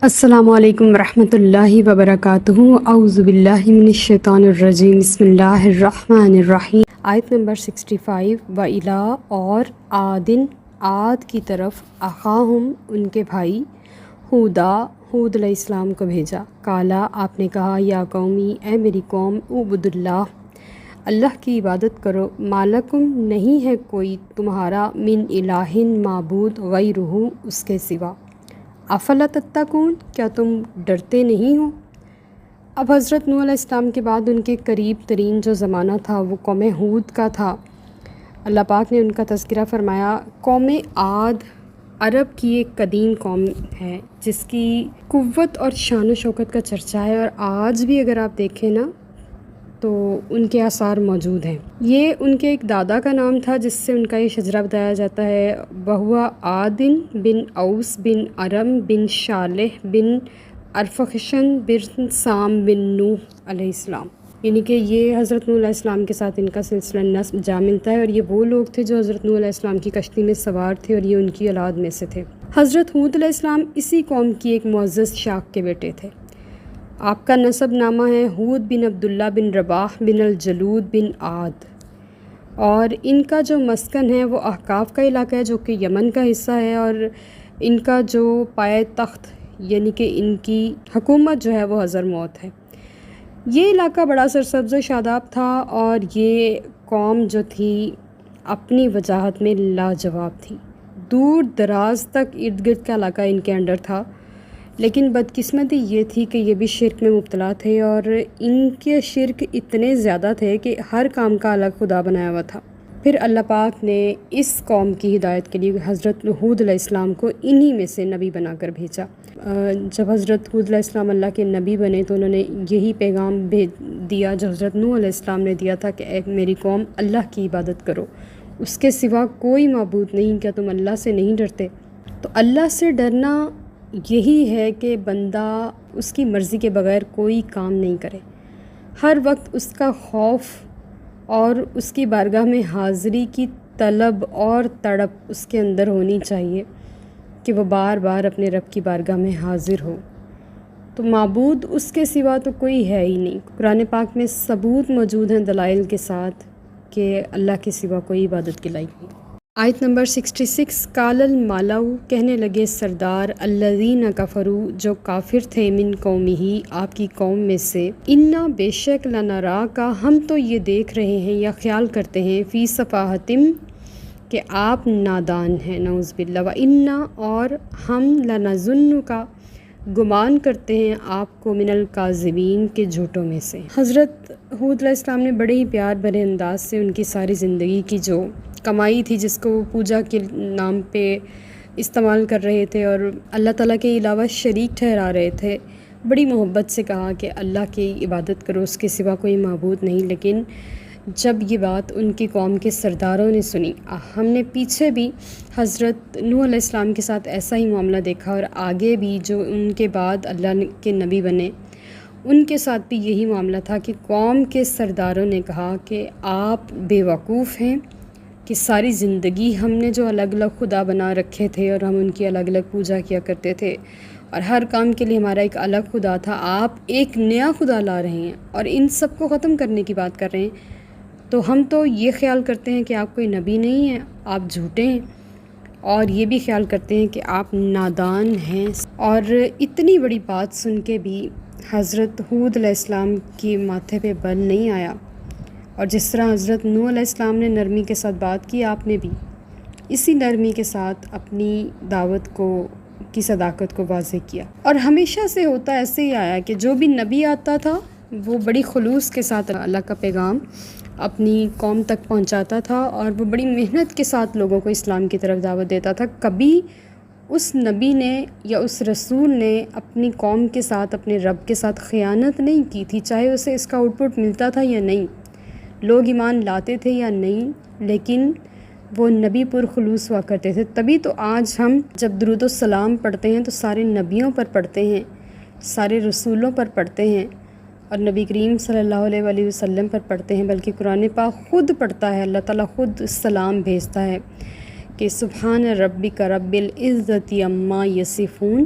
السلام علیکم ورحمۃ اللہ وبرکاتہ۔ اعوذ باللہ من الشیطان الرجیم، بسم اللہ الرحمن الرحیم۔ آیت نمبر 65۔ وَإِلَىٰ اور عاد کی طرف، اخاہم ان کے بھائی، ہود علیہ السلام کو بھیجا۔ قالا آپ نے کہا، یا قومی اے میری قوم، اعبدوا اللہ اللہ کی عبادت کرو، مالکم نہیں ہے کوئی تمہارا، من الہ معبود، غیرہ اس کے سوا، افلا تتقون کیا تم ڈرتے نہیں ہو۔ اب حضرت نوح علیہ السلام کے بعد ان کے قریب ترین جو زمانہ تھا وہ قوم ہود کا تھا۔ اللہ پاک نے ان کا تذکرہ فرمایا۔ قوم عاد عرب کی ایک قدیم قوم ہے جس کی قوت اور شان و شوکت کا چرچا ہے، اور آج بھی اگر آپ دیکھیں نا تو ان کے آثار موجود ہیں۔ یہ ان کے ایک دادا کا نام تھا جس سے ان کا یہ شجرہ بتایا جاتا ہے، وہوا عادن بن اوس بن ارم بن شالح بن ارفخشن بن سام بن نوح علیہ السلام، یعنی کہ یہ حضرت نوح علیہ السلام کے ساتھ ان کا سلسلہ نسب جا ملتا ہے، اور یہ وہ لوگ تھے جو حضرت نوح علیہ السلام کی کشتی میں سوار تھے، اور یہ ان کی اولاد میں سے تھے۔ حضرت ہود علیہ السلام اسی قوم کی ایک معزز شاخ کے بیٹے تھے۔ آپ کا نسب نامہ ہے ہود بن عبداللہ بن رباح بن الجلود بن عاد، اور ان کا جو مسکن ہے وہ احقاف کا علاقہ ہے جو کہ یمن کا حصہ ہے، اور ان کا جو پائے تخت یعنی کہ ان کی حکومت جو ہے وہ حضرموت ہے۔ یہ علاقہ بڑا سرسبز و شاداب تھا، اور یہ قوم جو تھی اپنی وجاہت میں لاجواب تھی۔ دور دراز تک ارد گرد کا علاقہ ان کے انڈر تھا، لیکن بدقسمتی یہ تھی کہ یہ بھی شرک میں مبتلا تھے، اور ان کے شرک اتنے زیادہ تھے کہ ہر کام کا الگ خدا بنایا ہوا تھا۔ پھر اللہ پاک نے اس قوم کی ہدایت کے لیے حضرت ہود علیہ السلام کو انہی میں سے نبی بنا کر بھیجا۔ جب حضرت ہود علیہ السلام اللہ کے نبی بنے تو انہوں نے یہی پیغام دیا جو حضرت نوح علیہ السلام نے دیا تھا کہ اے میری قوم، اللہ کی عبادت کرو، اس کے سوا کوئی معبود نہیں، کیا تم اللہ سے نہیں ڈرتے؟ تو اللہ سے ڈرنا یہی ہے کہ بندہ اس کی مرضی کے بغیر کوئی کام نہیں کرے، ہر وقت اس کا خوف اور اس کی بارگاہ میں حاضری کی طلب اور تڑپ اس کے اندر ہونی چاہیے کہ وہ بار بار اپنے رب کی بارگاہ میں حاضر ہو۔ تو معبود اس کے سوا تو کوئی ہے ہی نہیں۔ قرآن پاک میں ثبوت موجود ہیں دلائل کے ساتھ کہ اللہ کے سوا کوئی عبادت کے لائق نہیں۔ آیت نمبر 66۔ قال الملأ کہنے لگے سردار، الذین کفروا جو کافر تھے، من قومہ آپ کی قوم میں سے، انا بے شک لنراک ہم تو یہ دیکھ رہے ہیں یا خیال کرتے ہیں، فی صفاحۃ کہ آپ نادان ہیں، نعوذ باللہ، وانا اور ہم لنظنک گمان کرتے ہیں آپ کو، من الکاذبین کے جھوٹوں میں سے۔ حضرت ہود علیہ السلام نے بڑے ہی پیار بھرے انداز سے ان کی ساری زندگی کی جو کمائی تھی جس کو وہ پوجا کے نام پہ استعمال کر رہے تھے اور اللہ تعالیٰ کے علاوہ شریک ٹھہرا رہے تھے، بڑی محبت سے کہا کہ اللہ کی عبادت کرو، اس کے سوا کوئی معبود نہیں۔ لیکن جب یہ بات ان کی قوم کے سرداروں نے سنی، ہم نے پیچھے بھی حضرت نوح علیہ السلام کے ساتھ ایسا ہی معاملہ دیکھا، اور آگے بھی جو ان کے بعد اللہ کے نبی بنے ان کے ساتھ بھی یہی معاملہ تھا کہ قوم کے سرداروں نے کہا کہ آپ بے وقوف ہیں کہ ساری زندگی ہم نے جو الگ الگ خدا بنا رکھے تھے اور ہم ان کی الگ الگ پوجا کیا کرتے تھے، اور ہر کام کے لیے ہمارا ایک الگ خدا تھا، آپ ایک نیا خدا لا رہے ہیں اور ان سب کو ختم کرنے کی بات کر رہے ہیں۔ تو ہم تو یہ خیال کرتے ہیں کہ آپ کوئی نبی نہیں ہیں، آپ جھوٹے ہیں، اور یہ بھی خیال کرتے ہیں کہ آپ نادان ہیں۔ اور اتنی بڑی بات سن کے بھی حضرت ہود علیہ السلام کی ماتھے پہ بل نہیں آیا، اور جس طرح حضرت نوح علیہ السلام نے نرمی کے ساتھ بات کی، آپ نے بھی اسی نرمی کے ساتھ اپنی دعوت کی صداقت کو واضح کیا۔ اور ہمیشہ سے ہوتا ایسے ہی آیا کہ جو بھی نبی آتا تھا وہ بڑی خلوص کے ساتھ اللہ کا پیغام اپنی قوم تک پہنچاتا تھا، اور وہ بڑی محنت کے ساتھ لوگوں کو اسلام کی طرف دعوت دیتا تھا۔ کبھی اس نبی نے یا اس رسول نے اپنی قوم کے ساتھ، اپنے رب کے ساتھ خیانت نہیں کی تھی، چاہے اسے اس کا آؤٹ پٹ ملتا تھا یا نہیں، لوگ ایمان لاتے تھے یا نہیں، لیکن وہ نبی پرخلوص ہوا کرتے تھے۔ تبھی تو آج ہم جب درود و سلام پڑھتے ہیں تو سارے نبیوں پر پڑھتے ہیں، سارے رسولوں پر پڑھتے ہیں، اور نبی کریم صلی اللہ علیہ وآلہ وسلم پر پڑھتے ہیں، بلکہ قرآن پاک خود پڑھتا ہے، اللہ تعالیٰ خود سلام بھیجتا ہے کہ سبحان ربک رب العزت عما یصفون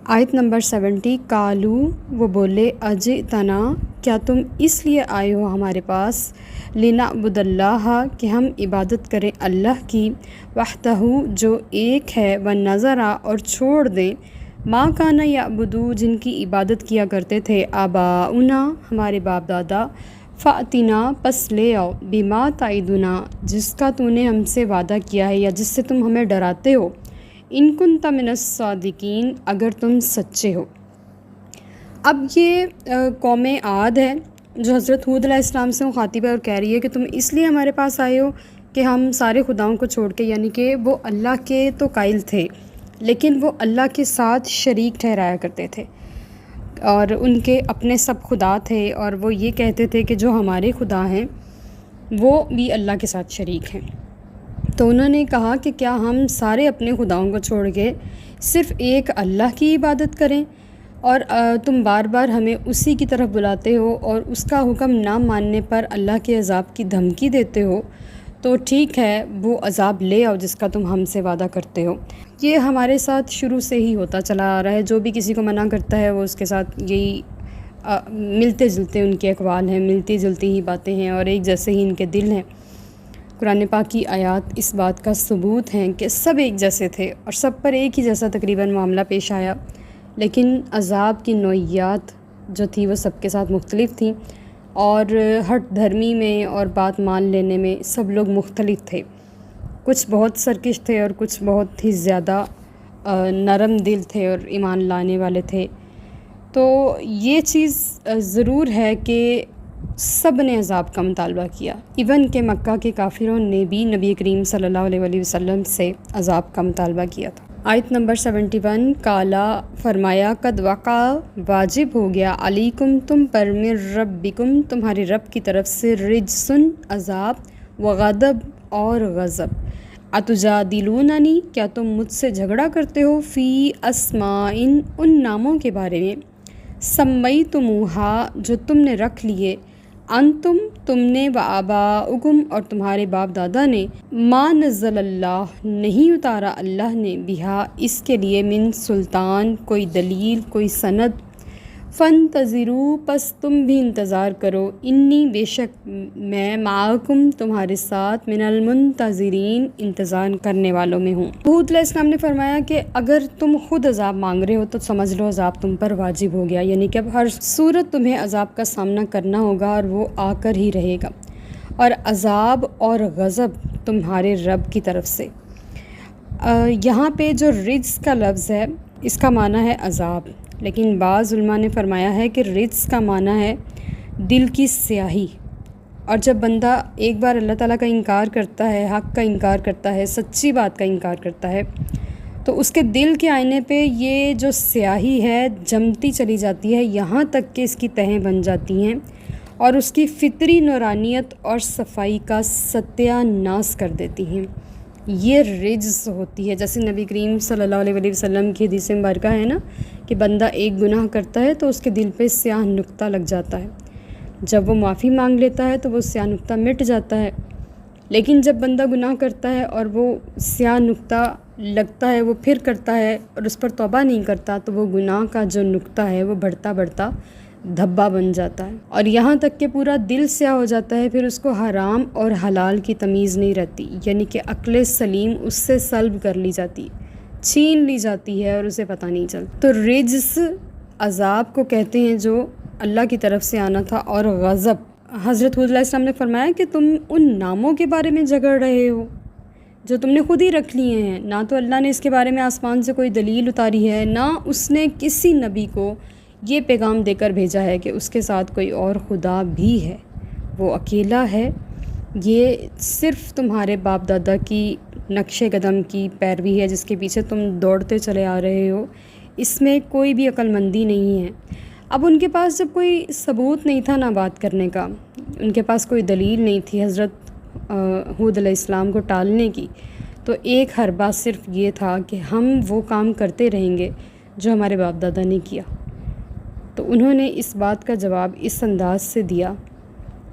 آیت نمبر 70 کالو وہ بولے اجئتنا کیا تم اس لیے آئے ہو ہمارے پاس لنعبد اللہ کہ ہم عبادت کریں اللہ کی وحدہ جو ایک ہے ونذرا اور چھوڑ دیں ما کانا یعبدو جن کی عبادت کیا کرتے تھے آباؤنا ہمارے باپ دادا فاتنا پس لے آؤ بما تعیدنا جس کا تو نے ہم سے وعدہ کیا ہے یا جس سے تم ہمیں ڈراتے ہو ان کنت من الصادقین اگر تم سچے ہو۔ اب یہ قوم عاد ہے جو حضرت ہود علیہ السلام سے مخاطب ہے اور کہہ رہی ہے کہ تم اس لیے ہمارے پاس آئے ہو کہ ہم سارے خداؤں کو چھوڑ کے، یعنی کہ وہ اللہ کے تو قائل تھے لیکن وہ اللہ کے ساتھ شریک ٹھہرایا کرتے تھے اور ان کے اپنے سب خدا تھے، اور وہ یہ کہتے تھے کہ جو ہمارے خدا ہیں وہ بھی اللہ کے ساتھ شریک ہیں۔ تو انہوں نے کہا کہ کیا ہم سارے اپنے خداؤں کو چھوڑ کے صرف ایک اللہ کی عبادت کریں، اور تم بار بار ہمیں اسی کی طرف بلاتے ہو اور اس کا حکم نہ ماننے پر اللہ کے عذاب کی دھمکی دیتے ہو، تو ٹھیک ہے وہ عذاب لے آؤ جس کا تم ہم سے وعدہ کرتے ہو۔ یہ ہمارے ساتھ شروع سے ہی ہوتا چلا آ رہا ہے، جو بھی کسی کو منع کرتا ہے وہ اس کے ساتھ یہی ملتے جلتے ان کے اقوال ہیں، ملتی جلتی ہی باتیں ہیں اور ایک جیسے ہی ان کے دل ہیں۔ قرآن پاک کی آیات اس بات کا ثبوت ہیں کہ سب ایک جیسے تھے اور سب پر ایک ہی جیسا تقریباً معاملہ پیش آیا، لیکن عذاب کی نوعیات جو تھی وہ سب کے ساتھ مختلف تھیں، اور ہٹ دھرمی میں اور بات مان لینے میں سب لوگ مختلف تھے۔ کچھ بہت سرکش تھے اور کچھ بہت ہی زیادہ نرم دل تھے اور ایمان لانے والے تھے۔ تو یہ چیز ضرور ہے کہ سب نے عذاب کا مطالبہ کیا، ایون کہ مکہ کے کافروں نے بھی نبی کریم صلی اللہ علیہ وآلہ وسلم سے عذاب کا مطالبہ کیا تھا۔ آیت نمبر 71 کالا فرمایا قد وقع واجب ہو گیا علیکم تم پر من ربکم تمہارے رب کی طرف سے رجسن عذاب وغضب اور غضب اتجادلوننی کیا تم مجھ سے جھگڑا کرتے ہو فی اسماء ان ناموں کے بارے میں سمیتموہا جو تم نے رکھ لیے انتم تم نے و آباؤکم اور تمہارے باپ دادا نے ما نزل اللہ نہیں اتارا اللہ نے بہا اس کے لیے من سلطان کوئی دلیل کوئی سند فانتظروا پس تم بھی انتظار کرو انی بے شک میں معکم تمہارے ساتھ من المنتظرین انتظار کرنے والوں میں ہوں۔ ہود علیہ السلام نے فرمایا کہ اگر تم خود عذاب مانگ رہے ہو تو سمجھ لو عذاب تم پر واجب ہو گیا، یعنی کہ اب ہر صورت تمہیں عذاب کا سامنا کرنا ہوگا اور وہ آ کر ہی رہے گا، اور عذاب اور غضب تمہارے رب کی طرف سے۔ یہاں پہ جو رجس کا لفظ ہے اس کا معنی ہے عذاب، لیکن بعض علماء نے فرمایا ہے کہ رجس کا معنی ہے دل کی سیاہی، اور جب بندہ ایک بار اللہ تعالیٰ کا انکار کرتا ہے، حق کا انکار کرتا ہے، سچی بات کا انکار کرتا ہے، تو اس کے دل کے آئینے پہ یہ جو سیاہی ہے جمتی چلی جاتی ہے، یہاں تک کہ اس کی تہیں بن جاتی ہیں اور اس کی فطری نورانیت اور صفائی کا ستیہ ناس کر دیتی ہیں۔ یہ رجس ہوتی ہے، جیسے نبی کریم صلی اللہ علیہ وآلہ وسلم کی حدیث مبارکہ ہے نا کہ بندہ ایک گناہ کرتا ہے تو اس کے دل پہ سیاہ نقطہ لگ جاتا ہے، جب وہ معافی مانگ لیتا ہے تو وہ سیاہ نقطہ مٹ جاتا ہے، لیکن جب بندہ گناہ کرتا ہے اور وہ سیاہ نقطہ لگتا ہے وہ پھر کرتا ہے اور اس پر توبہ نہیں کرتا تو وہ گناہ کا جو نقطہ ہے وہ بڑھتا بڑھتا دھبا بن جاتا ہے، اور یہاں تک کہ پورا دل سیاہ ہو جاتا ہے، پھر اس کو حرام اور حلال کی تمیز نہیں رہتی، یعنی کہ عقل سلیم اس سے سلب کر لی جاتی، چھین لی جاتی ہے اور اسے پتہ نہیں چلتا۔ تو رجس عذاب کو کہتے ہیں جو اللہ کی طرف سے آنا تھا، اور غضب حضرت حود علیہ السلام نے فرمایا کہ تم ان ناموں کے بارے میں جھگڑ رہے ہو جو تم نے خود ہی رکھ لیے ہیں، نہ تو اللہ نے اس کے بارے میں آسمان سے کوئی دلیل اتاری ہے، نہ اس نے کسی نبی کو یہ پیغام دے کر بھیجا ہے کہ اس کے ساتھ کوئی اور خدا بھی ہے، وہ اکیلا ہے۔ یہ صرف تمہارے باپ دادا کی نقش قدم کی پیروی ہے جس کے پیچھے تم دوڑتے چلے آ رہے ہو، اس میں کوئی بھی عقل مندی نہیں ہے۔ اب ان کے پاس جب کوئی ثبوت نہیں تھا نہ بات کرنے کا، ان کے پاس کوئی دلیل نہیں تھی حضرت ہود علیہ السلام کو ٹالنے کی، تو ایک حربہ صرف یہ تھا کہ ہم وہ کام کرتے رہیں گے جو ہمارے باپ دادا نے کیا۔ تو انہوں نے اس بات کا جواب اس انداز سے دیا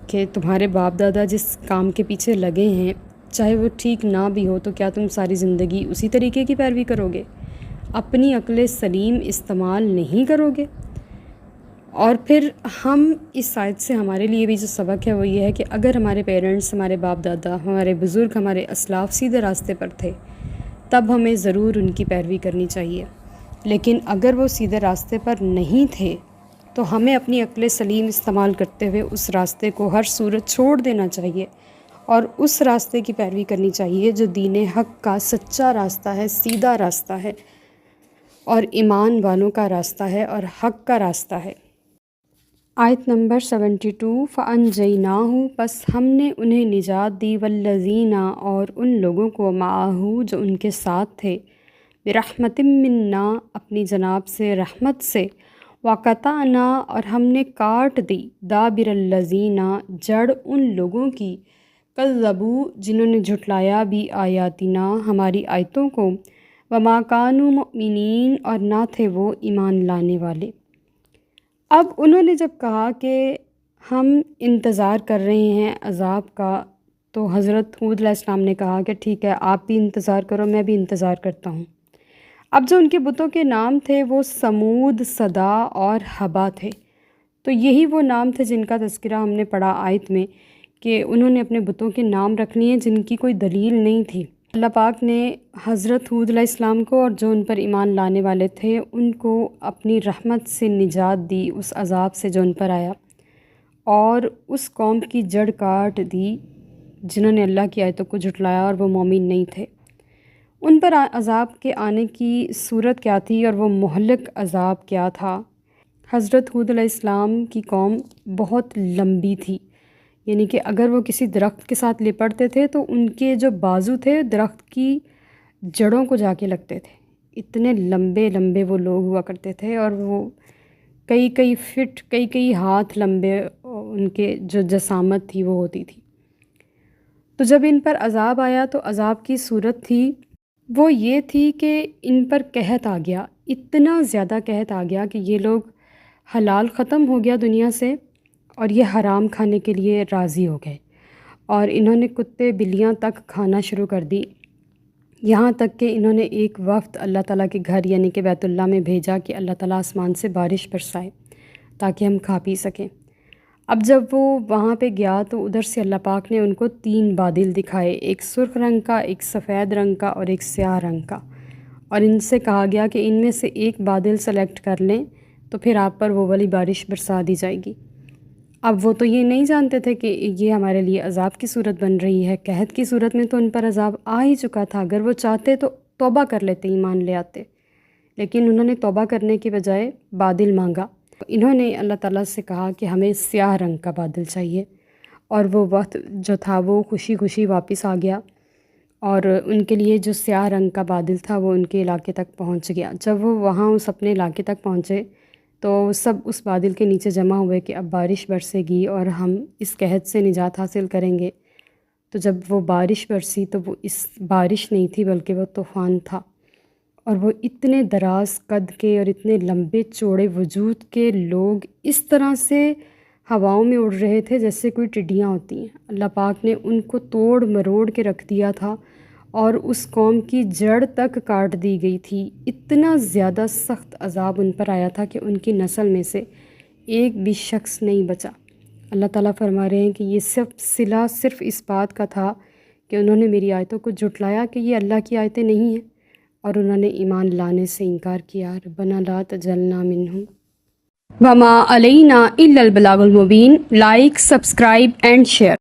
کہ تمہارے باپ دادا جس کام کے پیچھے لگے ہیں چاہے وہ ٹھیک نہ بھی ہو تو کیا تم ساری زندگی اسی طریقے کی پیروی کرو گے؟ اپنی عقل سلیم استعمال نہیں کرو گے؟ اور پھر ہم اس آیت سے ہمارے لیے بھی جو سبق ہے وہ یہ ہے کہ اگر ہمارے پیرنٹس، ہمارے باپ دادا، ہمارے بزرگ، ہمارے اسلاف سیدھے راستے پر تھے تب ہمیں ضرور ان کی پیروی کرنی چاہیے، لیکن اگر وہ سیدھے راستے پر نہیں تھے تو ہمیں اپنی عقل سلیم استعمال کرتے ہوئے اس راستے کو ہر صورت چھوڑ دینا چاہیے اور اس راستے کی پیروی کرنی چاہیے جو دین حق کا سچا راستہ ہے، سیدھا راستہ ہے اور ایمان والوں کا راستہ ہے اور حق کا راستہ ہے۔ آیت نمبر 72 فَأَنجَيْنَاهُ، پس ہم نے انہیں نجات دی، وَالَّذِينَ، اور ان لوگوں کو، مَعَهُ، جو ان کے ساتھ تھے، بِرَحْمَةٍ مِّنَّا، اپنی جناب سے رحمت سے، وَقَطَعْنَا، اور ہم نے کاٹ دی، دَابِرَ الَّذِينَ، جڑ ان لوگوں کی، کذبوا، جنہوں نے جھٹلایا، بھی آیاتنا، ہماری آیتوں کو، وَمَا كَانُوا مُؤْمِنِينَ، اور نہ تھے وہ ایمان لانے والے۔ اب انہوں نے جب کہا کہ ہم انتظار کر رہے ہیں عذاب کا، تو حضرت ہود علیہ السلام نے کہا کہ ٹھیک ہے، آپ بھی انتظار کرو، میں بھی انتظار کرتا ہوں۔ اب جو ان کے بتوں کے نام تھے وہ سمود، صدا اور حبا تھے، تو یہی وہ نام تھے جن کا تذکرہ ہم نے پڑھا آیت میں کہ انہوں نے اپنے بتوں کے نام رکھ لیے جن کی کوئی دلیل نہیں تھی۔ اللہ پاک نے حضرت ہود علیہ السلام کو اور جو ان پر ایمان لانے والے تھے ان کو اپنی رحمت سے نجات دی اس عذاب سے جو ان پر آیا، اور اس قوم کی جڑ کاٹ دی جنہوں نے اللہ کی آیتوں کو جھٹلایا اور وہ مومن نہیں تھے۔ ان پر عذاب کے آنے کی صورت کیا تھی اور وہ مہلک عذاب کیا تھا؟ حضرت ہود علیہ السلام کی قوم بہت لمبی تھی، یعنی کہ اگر وہ کسی درخت کے ساتھ لپٹتے تھے تو ان کے جو بازو تھے درخت کی جڑوں کو جا کے لگتے تھے، اتنے لمبے لمبے وہ لوگ ہوا کرتے تھے، اور وہ کئی فٹ، کئی ہاتھ لمبے ان کے جو جسامت تھی وہ ہوتی تھی۔ تو جب ان پر عذاب آیا تو عذاب کی صورت تھی وہ یہ تھی کہ ان پر قحط آ گیا، اتنا زیادہ قحط آ گیا کہ یہ لوگ حلال ختم ہو گیا دنیا سے اور یہ حرام کھانے کے لیے راضی ہو گئے، اور انہوں نے کتے بلیاں تک کھانا شروع کر دی، یہاں تک کہ انہوں نے ایک وفد اللہ تعالیٰ کے گھر یعنی کہ بیت اللہ میں بھیجا کہ اللہ تعالیٰ آسمان سے بارش برسائے تاکہ ہم کھا پی سکیں۔ اب جب وہ وہاں پہ گیا تو ادھر سے اللہ پاک نے ان کو 3 بادل دکھائے، ایک سرخ رنگ کا، ایک سفید رنگ کا اور ایک سیاہ رنگ کا، اور ان سے کہا گیا کہ ان میں سے ایک بادل سلیکٹ کر لیں تو پھر آپ پر وہ والی بارش برسا دی جائے گی۔ اب وہ تو یہ نہیں جانتے تھے کہ یہ ہمارے لیے عذاب کی صورت بن رہی ہے، قحط کی صورت میں تو ان پر عذاب آ ہی چکا تھا، اگر وہ چاہتے تو توبہ کر لیتے، ایمان لے آتے، لیکن انہوں نے توبہ کرنے کے بجائے بادل مانگا۔ انہوں نے اللہ تعالیٰ سے کہا کہ ہمیں سیاہ رنگ کا بادل چاہیے، اور وہ وقت جو تھا وہ خوشی خوشی واپس آ گیا، اور ان کے لیے جو سیاہ رنگ کا بادل تھا وہ ان کے علاقے تک پہنچ گیا۔ جب وہ وہاں اس اپنے علاقے تک پہنچے تو سب اس بادل کے نیچے جمع ہوئے کہ اب بارش برسے گی اور ہم اس قحط سے نجات حاصل کریں گے۔ تو جب وہ بارش برسی تو وہ اس بارش نہیں تھی بلکہ وہ طوفان تھا، اور وہ اتنے دراز قد کے اور اتنے لمبے چوڑے وجود کے لوگ اس طرح سے ہواؤں میں اڑ رہے تھے جیسے کوئی ٹڈیاں ہوتی ہیں۔ اللہ پاک نے ان کو توڑ مروڑ کے رکھ دیا تھا اور اس قوم کی جڑ تک کاٹ دی گئی تھی، اتنا زیادہ سخت عذاب ان پر آیا تھا کہ ان کی نسل میں سے ایک بھی شخص نہیں بچا۔ اللہ تعالیٰ فرما رہے ہیں کہ یہ سب صلہ صرف اس بات کا تھا کہ انہوں نے میری آیتوں کو جھٹلایا کہ یہ اللہ کی آیتیں نہیں ہیں، اور انہوں نے ایمان لانے سے انکار کیا۔ ربنا لا تجعلنا منہم وما علینا الا البلاغ المبین۔ Like, subscribe and share.